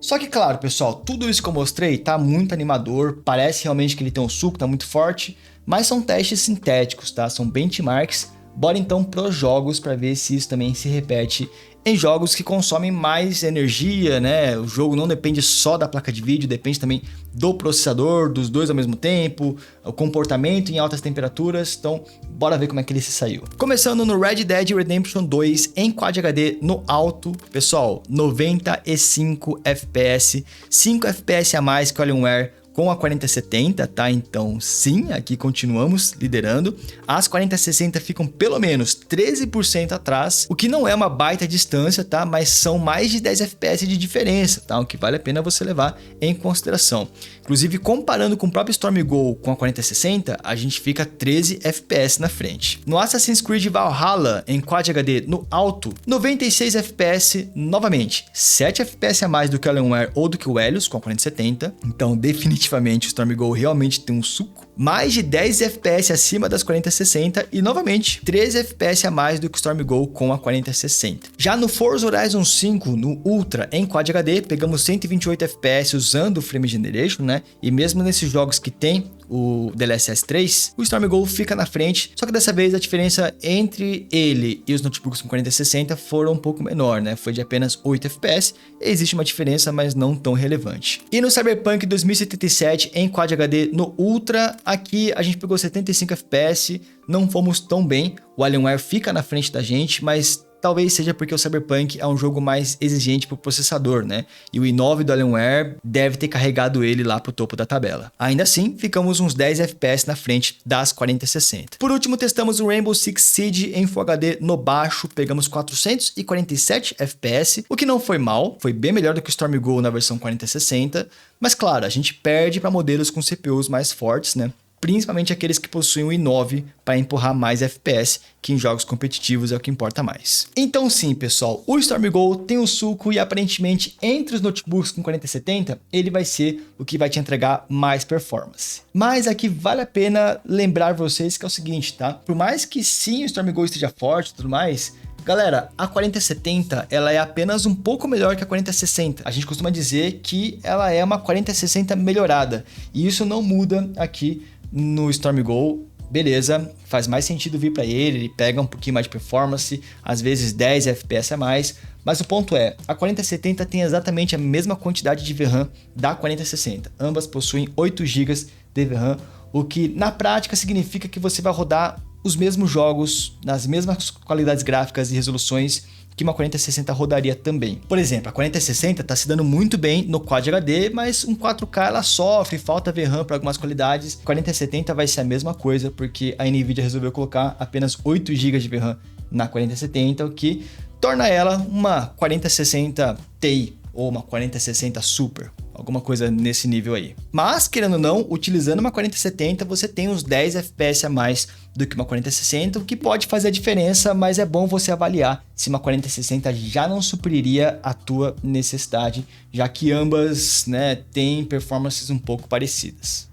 Só que claro, pessoal, tudo isso que eu mostrei tá muito animador, parece realmente que ele tem um suco, tá muito forte, mas são testes sintéticos, tá? São benchmarks. Bora então pros jogos para ver se isso também se repete em jogos que consomem mais energia, né? O jogo não depende só da placa de vídeo, depende também do processador, dos dois ao mesmo tempo, o comportamento em altas temperaturas. Então, bora ver como é que ele se saiu. Começando no Red Dead Redemption 2 em Quad HD no alto, pessoal, 95 FPS, 5 FPS a mais que o Alienware com a 4070, tá? Então, sim, aqui continuamos liderando. As 4060 ficam pelo menos 13% atrás, o que não é uma baita distância, tá? Mas são mais de 10 FPS de diferença, tá? O que vale a pena você levar em consideração. Inclusive, comparando com o próprio Storm Go com a 4060, a gente fica 13 FPS na frente. No Assassin's Creed Valhalla, em Quad HD no alto, 96 FPS novamente, 7 FPS a mais do que o Alienware ou do que o Helios com a 4070, então definitivamente o Storm Go realmente tem um suco. Mais de 10 FPS acima das 4060 e novamente 13 FPS a mais do que o Storm Go com a 4060. Já no Forza Horizon 5 no Ultra em Quad HD, pegamos 128 FPS usando o Frame Generation, né? E mesmo nesses jogos que tem o DLSS 3, o Storm Go fica na frente, só que dessa vez a diferença entre ele e os notebooks com 4060 foram um pouco menor, né? Foi de apenas 8 FPS, existe uma diferença, mas não tão relevante. E no Cyberpunk 2077 em Quad HD no Ultra, aqui a gente pegou 75 FPS, não fomos tão bem, o Alienware fica na frente da gente, mas talvez seja porque o Cyberpunk é um jogo mais exigente para o processador, né? E o i9 do Alienware deve ter carregado ele lá para o topo da tabela. Ainda assim, ficamos uns 10 FPS na frente das 4060. Por último, testamos o Rainbow Six Siege em Full HD no baixo, pegamos 447 FPS, o que não foi mal, foi bem melhor do que o Storm Go na versão 4060, mas claro, a gente perde para modelos com CPUs mais fortes, né? Principalmente aqueles que possuem o i9 para empurrar mais FPS, que em jogos competitivos é o que importa mais. Então sim, pessoal, o Storm Go tem o suco e aparentemente entre os notebooks com 4070, ele vai ser o que vai te entregar mais performance. Mas aqui vale a pena lembrar vocês que é o seguinte, tá? Por mais que sim o Storm Go esteja forte e tudo mais, galera, a 4070 ela é apenas um pouco melhor que a 4060. A gente costuma dizer que ela é uma 4060 melhorada. E isso não muda aqui no Storm Go. Beleza, faz mais sentido vir para ele pega um pouquinho mais de performance, às vezes 10 FPS a mais. Mas o ponto é, a 4070 tem exatamente a mesma quantidade de VRAM da 4060. Ambas possuem 8 GB de VRAM, o que na prática significa que você vai rodar os mesmos jogos, nas mesmas qualidades gráficas e resoluções que uma 4060 rodaria também. Por exemplo, a 4060 está se dando muito bem no Quad HD, mas um 4K ela sofre, falta VRAM para algumas qualidades. 4070 vai ser a mesma coisa, porque a Nvidia resolveu colocar apenas 8 GB de VRAM na 4070, o que torna ela uma 4060 Ti ou uma 4060 Super, alguma coisa nesse nível aí. Mas, querendo ou não, utilizando uma 4070, você tem uns 10 FPS a mais do que uma 4060, o que pode fazer a diferença, mas é bom você avaliar se uma 4060 já não supriria a tua necessidade, já que ambas, né, têm performances um pouco parecidas.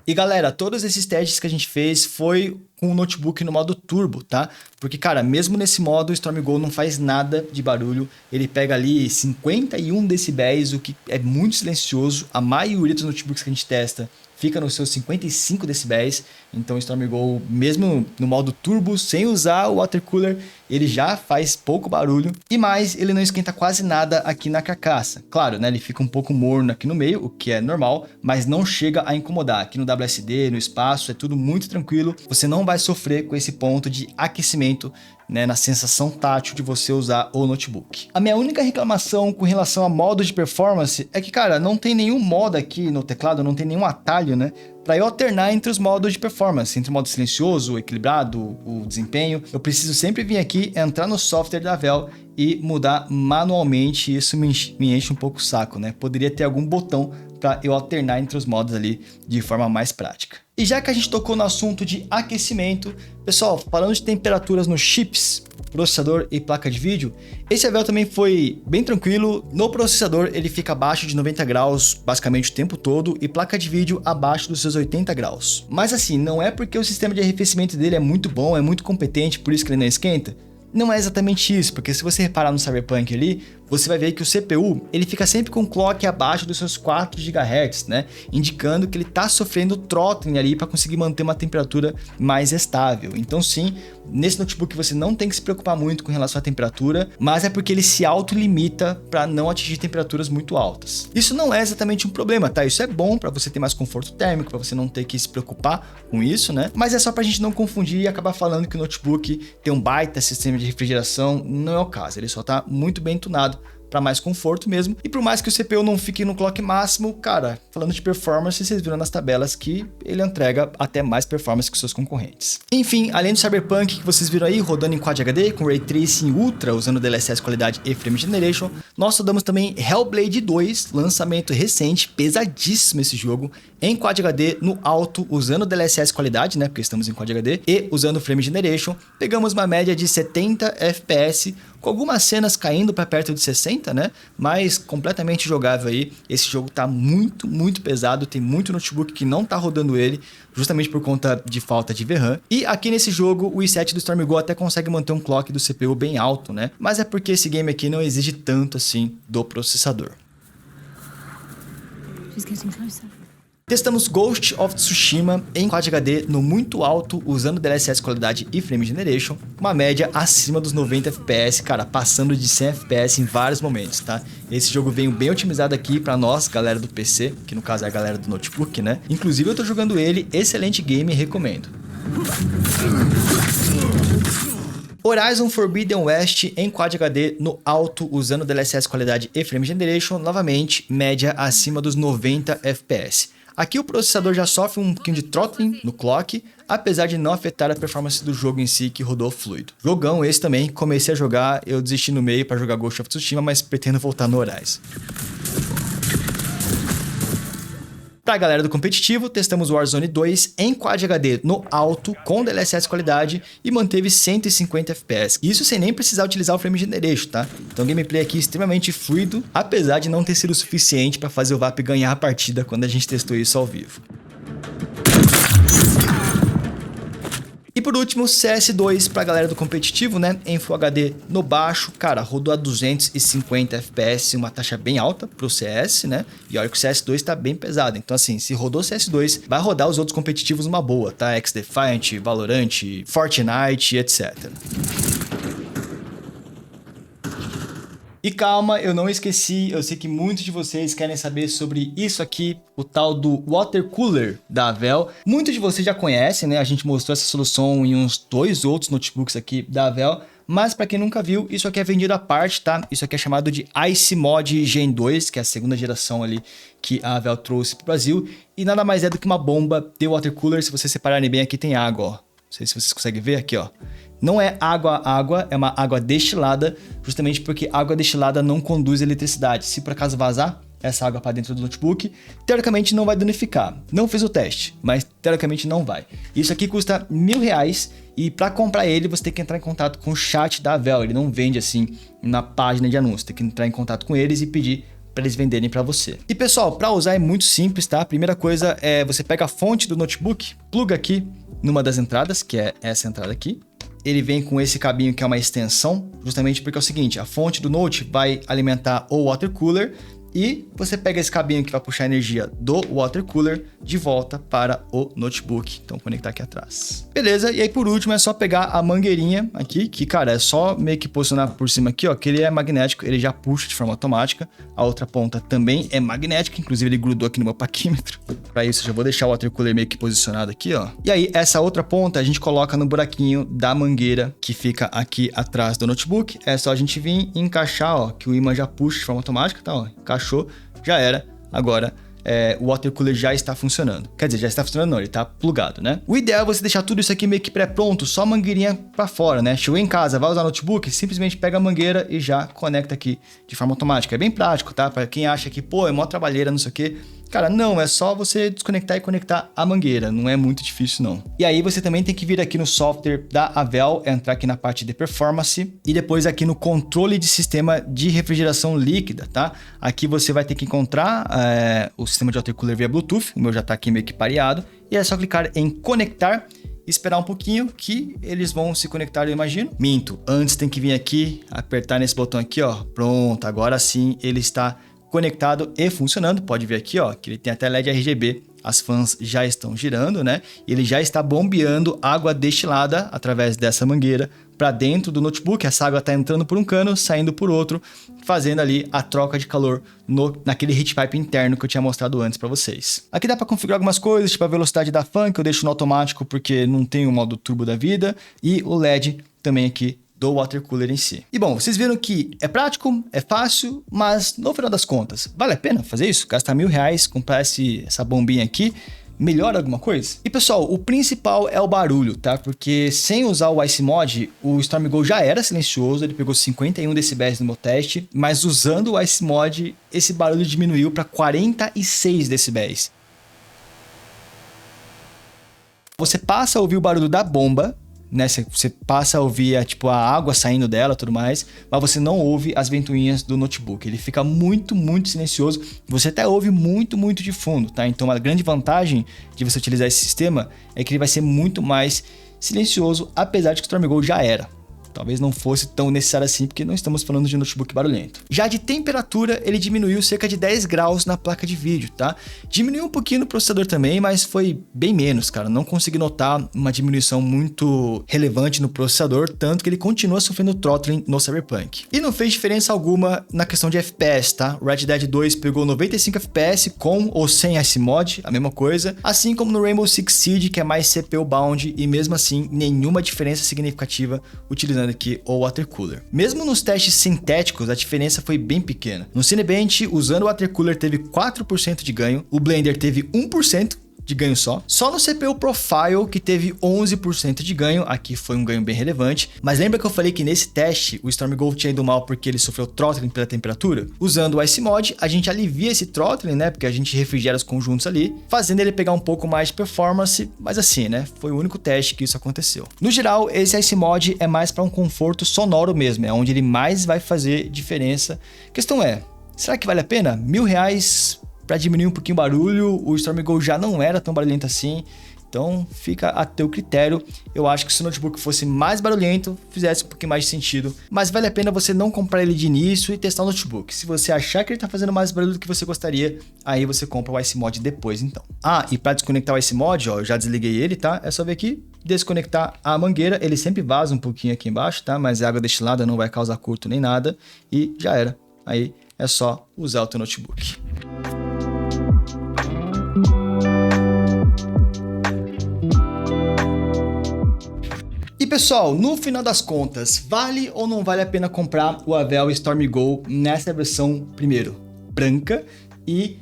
E galera, todos esses testes que a gente fez foi com o notebook no modo turbo, tá? Porque, cara, mesmo nesse modo, o StormGo não faz nada de barulho. Ele pega ali 51 decibéis, o que é muito silencioso. A maioria dos notebooks que a gente testa fica nos seus 55 decibéis. Então o StormGo, mesmo no modo turbo, sem usar o water cooler, ele já faz pouco barulho. E mais, ele não esquenta quase nada aqui na carcaça. Claro, né, ele fica um pouco morno aqui no meio, o que é normal, mas não chega a incomodar. Aqui no WSD, no espaço, é tudo muito tranquilo. Você não vai sofrer com esse ponto de aquecimento, né, na sensação tátil de você usar o notebook. A minha única reclamação com relação a modo de performance é que, cara, não tem nenhum modo aqui no teclado, não tem nenhum atalho, né, para eu alternar entre os modos de performance, entre o modo silencioso, o equilibrado, o desempenho. Eu preciso sempre vir aqui, entrar no software da Avel e mudar manualmente. Isso me enche um pouco o saco, né? Poderia ter algum botão para eu alternar entre os modos ali de forma mais prática. E já que a gente tocou no assunto de aquecimento, pessoal, falando de temperaturas nos chips, processador e placa de vídeo, esse Avel também foi bem tranquilo. No processador ele fica abaixo de 90 graus basicamente o tempo todo e placa de vídeo abaixo dos seus 80 graus. Mas assim, não é porque o sistema de arrefecimento dele é muito bom, é muito competente, por isso que ele não esquenta. Não é exatamente isso, porque se você reparar no Cyberpunk ali, você vai ver que o CPU ele fica sempre com clock abaixo dos seus 4 GHz, né? Indicando que ele está sofrendo throttling ali para conseguir manter uma temperatura mais estável. Então sim, nesse notebook você não tem que se preocupar muito com relação à temperatura, mas é porque ele se autolimita para não atingir temperaturas muito altas. Isso não é exatamente um problema, tá? Isso é bom para você ter mais conforto térmico, para você não ter que se preocupar com isso, né? Mas é só para a gente não confundir e acabar falando que o notebook tem um baita sistema de refrigeração. Não é o caso, ele só está muito bem tunado para mais conforto mesmo. E por mais que o CPU não fique no clock máximo, cara, falando de performance, vocês viram nas tabelas que ele entrega até mais performance que seus concorrentes. Enfim, além do Cyberpunk que vocês viram aí rodando em Quad HD com Ray Tracing Ultra usando DLSS qualidade e Frame Generation, nós rodamos também Hellblade 2, lançamento recente, pesadíssimo esse jogo, em Quad HD no alto usando DLSS qualidade, né, porque estamos em Quad HD, e usando Frame Generation. Pegamos uma média de 70 FPS, com algumas cenas caindo para perto de 60, né? Mas completamente jogável aí. Esse jogo tá muito pesado, tem muito notebook que não tá rodando ele, justamente por conta de falta de VRAM. E aqui nesse jogo, o i7 do StormGo até consegue manter um clock do CPU bem alto, né? Mas é porque esse game aqui não exige tanto assim do processador. Testamos Ghost of Tsushima em Quad HD no muito alto, usando DLSS qualidade e Frame Generation, uma média acima dos 90 FPS, cara, passando de 100 FPS em vários momentos, tá? Esse jogo veio bem otimizado aqui pra nós, galera do PC, que no caso é a galera do notebook, né? Inclusive eu tô jogando ele, excelente game, recomendo. Horizon Forbidden West em Quad HD no alto, usando DLSS qualidade e Frame Generation, novamente, média acima dos 90 FPS. Aqui o processador já sofre um pouquinho de throttling no clock, apesar de não afetar a performance do jogo em si, que rodou fluido. Jogão esse também, comecei a jogar, eu desisti no meio para jogar Ghost of Tsushima, mas pretendo voltar no Horizon. Pra galera do competitivo, testamos Warzone 2 em Quad HD no alto, com DLSS qualidade e manteve 150 FPS. Isso sem nem precisar utilizar o Frame Generation, tá? Então gameplay aqui extremamente fluido, apesar de não ter sido o suficiente para fazer o VAP ganhar a partida quando a gente testou isso ao vivo. E por último, CS2 pra galera do competitivo, né? Em Full HD no baixo, cara, rodou a 250 FPS, uma taxa bem alta pro CS, né? E olha que o CS2 tá bem pesado. Então assim, se rodou CS2, vai rodar os outros competitivos numa boa, tá? XDefiant, Valorant, Fortnite, etc. E calma, eu não esqueci, eu sei que muitos de vocês querem saber sobre isso aqui, o tal do Water Cooler da Avel. Muitos de vocês já conhecem, né? A gente mostrou essa solução em uns 2 outros notebooks aqui da Avel, mas para quem nunca viu, isso aqui é vendido à parte, tá? Isso aqui é chamado de Ice Mod Gen 2, que é a segunda geração ali que a Avel trouxe para o Brasil, e nada mais é do que uma bomba de water cooler. Se vocês separarem bem, aqui tem água, ó. Não sei se vocês conseguem ver aqui, ó. Não é água, é uma água destilada, justamente porque água destilada não conduz eletricidade. Se por acaso vazar essa água para dentro do notebook, teoricamente não vai danificar. Não fiz o teste, mas teoricamente não vai. Isso aqui custa R$1.000 e para comprar ele você tem que entrar em contato com o chat da Avel. Ele não vende assim na página de anúncio, tem que entrar em contato com eles e pedir para eles venderem para você. E pessoal, para usar é muito simples, tá? A primeira coisa é você pega a fonte do notebook, pluga aqui numa das entradas, que é essa entrada aqui. ele vem com esse cabinho que é uma extensão, justamente porque é o seguinte, a fonte do Note vai alimentar o water cooler e você pega esse cabinho que vai puxar a energia do water cooler de volta para o notebook. Então, conectar aqui atrás. Beleza, e aí por último é só pegar a mangueirinha aqui, que cara, é só meio que posicionar por cima aqui, ó, que ele é magnético, ele já puxa de forma automática. A outra ponta também é magnética, inclusive ele grudou aqui no meu paquímetro. Para isso, eu já vou deixar o water cooler meio que posicionado aqui, ó. E aí, essa outra ponta a gente coloca no buraquinho da mangueira que fica aqui atrás do notebook. É só a gente vir e encaixar, ó, que o ímã já puxa de forma automática, tá, ó. Encaixou, já era. Agora o water cooler já está funcionando. Quer dizer, já está funcionando não, ele está plugado, né? O ideal é você deixar tudo isso aqui meio que pré-pronto, só a mangueirinha para fora, né? Chegou em casa, vai usar o notebook, simplesmente pega a mangueira e já conecta aqui de forma automática. É bem prático, tá? Para quem acha que, pô, é mó trabalheira, não sei o quê. Cara, não, é só você desconectar e conectar a mangueira, não é muito difícil não. E aí você também tem que vir aqui no software da Avel, entrar aqui na parte de performance e depois aqui no controle de sistema de refrigeração líquida, tá? Aqui você vai ter que encontrar o sistema de water cooler via Bluetooth, o meu já tá aqui meio que pareado, e é só clicar em conectar, esperar um pouquinho que eles vão se conectar, eu imagino. Minto, antes tem que vir aqui, apertar nesse botão aqui, ó, pronto, agora sim ele está conectado e funcionando. Pode ver aqui, ó, que ele tem até LED RGB. As fãs já estão girando, né? Ele já está bombeando água destilada através dessa mangueira para dentro do notebook. Essa água está entrando por um cano, saindo por outro, fazendo ali a troca de calor naquele heat pipe interno que eu tinha mostrado antes para vocês. Aqui dá para configurar algumas coisas, tipo a velocidade da fan, que eu deixo no automático porque não tem o modo turbo da vida, e o LED também aqui do water cooler em si. E bom, vocês viram que é prático, é fácil, mas no final das contas, vale a pena fazer isso? Gastar R$1.000, comprar essa bombinha aqui, melhora alguma coisa? E pessoal, o principal é o barulho, tá? Porque sem usar o Ice Mod, o StormGo já era silencioso, ele pegou 51 decibéis no meu teste, mas usando o Ice Mod, esse barulho diminuiu para 46 decibéis. Você passa a ouvir o barulho da bomba, né? Você passa a ouvir tipo, a água saindo dela e tudo mais, mas você não ouve as ventoinhas do notebook. Ele fica muito, muito silencioso. Você até ouve muito, muito de fundo, tá? Então, a grande vantagem de você utilizar esse sistema é que ele vai ser muito mais silencioso, apesar de que o StormGo já era. Talvez não fosse tão necessário assim, porque não estamos falando de notebook barulhento. Já de temperatura, ele diminuiu cerca de 10 graus na placa de vídeo, tá? Diminuiu um pouquinho no processador também, mas foi bem menos, cara. Não consegui notar uma diminuição muito relevante no processador, tanto que ele continua sofrendo throttling no Cyberpunk. E não fez diferença alguma na questão de FPS, tá? Red Dead 2 pegou 95 FPS com ou sem Ice Mod, a mesma coisa. Assim como no Rainbow Six Siege, que é mais CPU bound, e mesmo assim, nenhuma diferença significativa utilizando aqui o water cooler. Mesmo nos testes sintéticos, a diferença foi bem pequena. No Cinebench, usando o water cooler teve 4% de ganho, o Blender teve 1% de ganho só. Só no CPU Profile que teve 11% de ganho, aqui foi um ganho bem relevante. Mas lembra que eu falei que nesse teste o StormGo tinha ido mal porque ele sofreu throttling pela temperatura? Usando o Ice Mod, a gente alivia esse throttling, né? Porque a gente refrigera os conjuntos ali, fazendo ele pegar um pouco mais de performance, mas assim, né? Foi o único teste que isso aconteceu. No geral, esse Ice Mod é mais para um conforto sonoro mesmo, é onde ele mais vai fazer diferença. A questão é, será que vale a pena? R$1.000 para diminuir um pouquinho o barulho, o StormGo já não era tão barulhento assim, então fica a teu critério. Eu acho que se o notebook fosse mais barulhento, fizesse um pouquinho mais de sentido, mas vale a pena você não comprar ele de início e testar o notebook. Se você achar que ele tá fazendo mais barulho do que você gostaria, aí você compra o Ice Mod depois então. Ah, e para desconectar o Ice Mod, ó, eu já desliguei ele, tá? É só vir aqui, desconectar a mangueira, ele sempre vaza um pouquinho aqui embaixo, tá? Mas a água destilada não vai causar curto nem nada e já era. Aí é só usar o teu notebook. E pessoal, no final das contas, vale ou não vale a pena comprar o Avel StormGo nessa versão, primeiro, branca e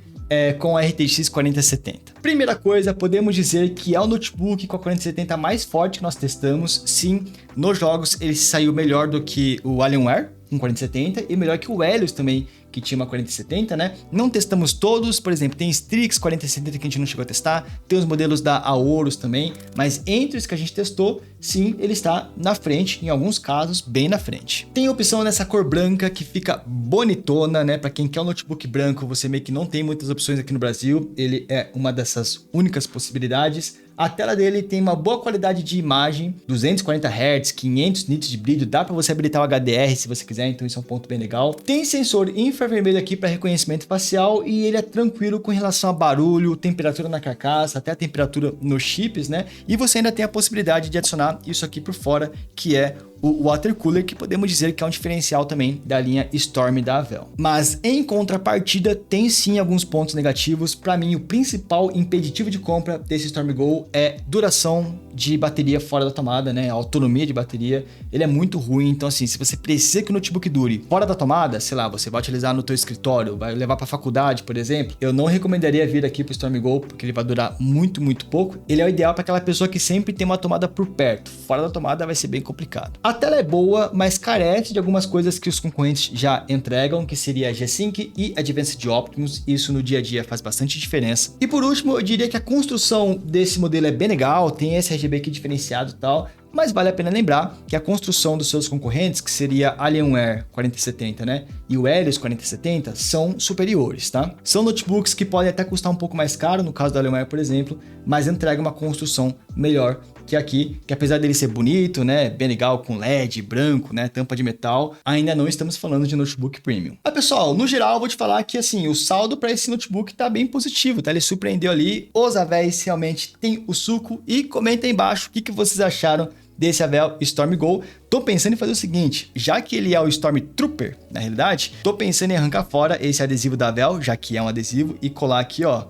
com a RTX 4070? Primeira coisa, podemos dizer que é o notebook com a 4070 mais forte que nós testamos. Sim, nos jogos ele saiu melhor do que o Alienware com 4070 e melhor que o Helios também, que tinha uma 4070, né? Não testamos todos, por exemplo, tem Strix 4070 que a gente não chegou a testar, tem os modelos da Aorus também, mas entre os que a gente testou, sim, ele está na frente, em alguns casos, bem na frente. Tem a opção nessa cor branca que fica bonitona, né? Para quem quer um notebook branco, você meio que não tem muitas opções aqui no Brasil, ele é uma dessas únicas possibilidades. A tela dele tem uma boa qualidade de imagem, 240 Hz, 500 nits de brilho, dá para você habilitar o HDR se você quiser, então isso é um ponto bem legal. Tem sensor infravermelho aqui para reconhecimento facial e ele é tranquilo com relação a barulho, temperatura na carcaça, até a temperatura nos chips, né? E você ainda tem a possibilidade de adicionar isso aqui por fora, que é o water cooler, que podemos dizer que é um diferencial também da linha Storm da Avel. Mas em contrapartida, tem sim alguns pontos negativos. Para mim, o principal impeditivo de compra desse Storm Go é duração de bateria fora da tomada, né? A autonomia de bateria, ele é muito ruim. Então assim, se você precisa que o notebook dure fora da tomada, sei lá, você vai utilizar no teu escritório, vai levar para faculdade, por exemplo, eu não recomendaria vir aqui pro Storm Go, porque ele vai durar muito pouco. Ele é o ideal para aquela pessoa que sempre tem uma tomada por perto. Fora da tomada vai ser bem complicado. A tela é boa, mas carece de algumas coisas que os concorrentes já entregam, que seria G-Sync e Advanced Optimus. Isso no dia a dia faz bastante diferença. E por último, eu diria que a construção desse modelo é bem legal, tem esse RGB aqui diferenciado e tal, mas vale a pena lembrar que a construção dos seus concorrentes, que seria Alienware 4070, né, e o Helios 4070, são superiores, tá? São notebooks que podem até custar um pouco mais caro, no caso do Alienware, por exemplo, mas entregam uma construção melhor que aqui, que apesar dele ser bonito, né, bem legal, com LED, branco, né, tampa de metal, ainda não estamos falando de notebook premium. Mas pessoal, no geral, eu vou te falar que assim, o saldo para esse notebook tá bem positivo, tá? Ele surpreendeu ali, os Avéis realmente tem o suco, e comenta aí embaixo o que vocês acharam desse Avel Storm Go. Tô pensando em fazer o seguinte, já que ele é o Storm Trooper, na realidade, tô pensando em arrancar fora esse adesivo da Avel, já que é um adesivo, e colar aqui, ó,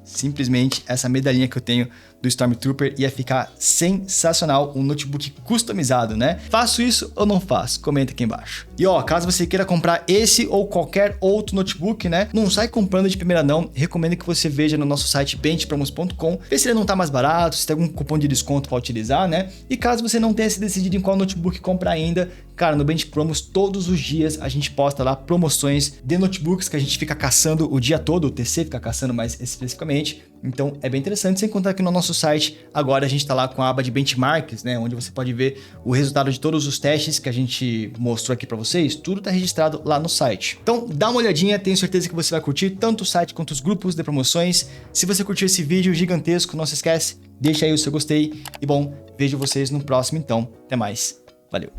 simplesmente essa medalhinha que eu tenho do Stormtrooper. Ia ficar sensacional, um notebook customizado, né? Faço isso ou não faço? Comenta aqui embaixo. E ó, caso você queira comprar esse ou qualquer outro notebook, né? Não sai comprando de primeira não, recomendo que você veja no nosso site benchpromos.com, vê se ele não tá mais barato, se tem algum cupom de desconto para utilizar, né? E caso você não tenha se decidido em qual notebook comprar ainda, cara, no Bench Promos todos os dias a gente posta lá promoções de notebooks que a gente fica caçando o dia todo, o TC fica caçando mais especificamente. Então é bem interessante, sem contar que no nosso site agora a gente está lá com a aba de benchmarks, né, onde você pode ver o resultado de todos os testes que a gente mostrou aqui para vocês, tudo está registrado lá no site. Então dá uma olhadinha, tenho certeza que você vai curtir tanto o site quanto os grupos de promoções. Se você curtiu esse vídeo gigantesco, não se esquece, deixa aí o seu gostei e bom, vejo vocês no próximo então, até mais, valeu!